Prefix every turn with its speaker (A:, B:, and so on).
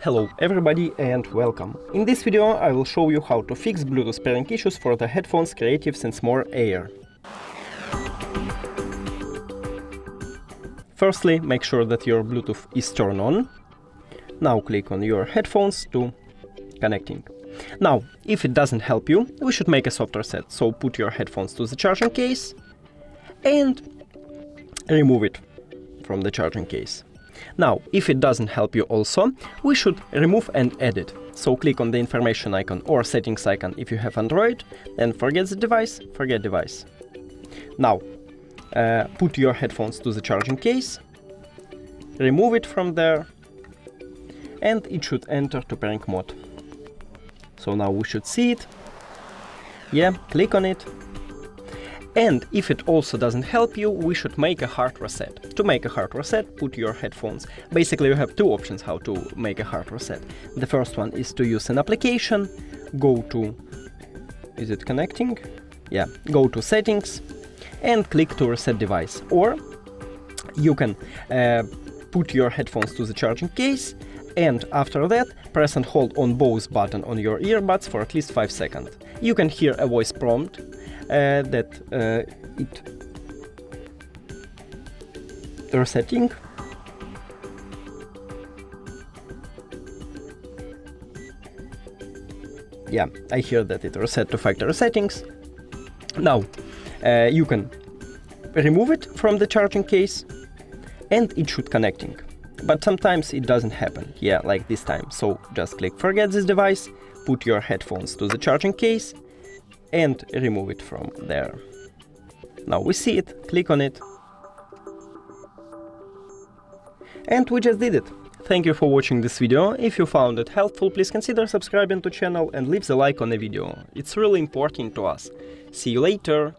A: Hello everybody and welcome. In this video I will show you how to fix Bluetooth pairing issues for the headphones Creative Sensemore Air. Firstly, make sure that your Bluetooth is turned on. Now click on your headphones to connecting. Now, if it doesn't help you, we should make a soft reset. So put your headphones to the charging case and remove it from the charging case. Now, if it doesn't help you also, we should remove and edit. So click on the information icon or settings icon if you have Android, then forget the device, forget device. Now, put your headphones to the charging case, remove it from there, and it should enter to pairing mode. So now we should see it. Yeah, click on it. And if it also doesn't help you, we should make a hard reset. To make a hard reset, put your headphones. Basically, you have two options how to make a hard reset. The first one is to use an application. Go to, is it connecting? Yeah, go to settings and click to reset device. Or you can put your headphones to the charging case, and after that, press and hold on both buttons on your earbuds for at least 5 seconds. You can hear a voice prompt that it resetting. Yeah, I hear that it reset to factory settings. Now you can remove it from the charging case and it should connecting. But sometimes it doesn't happen, yeah, like this time. So just click forget this device, put your headphones to the charging case and remove it from there. Now we see it, click on it. And we just did it. Thank you for watching this video. If you found it helpful, please consider subscribing to the channel and leave the like on the video. It's really important to us. See you later.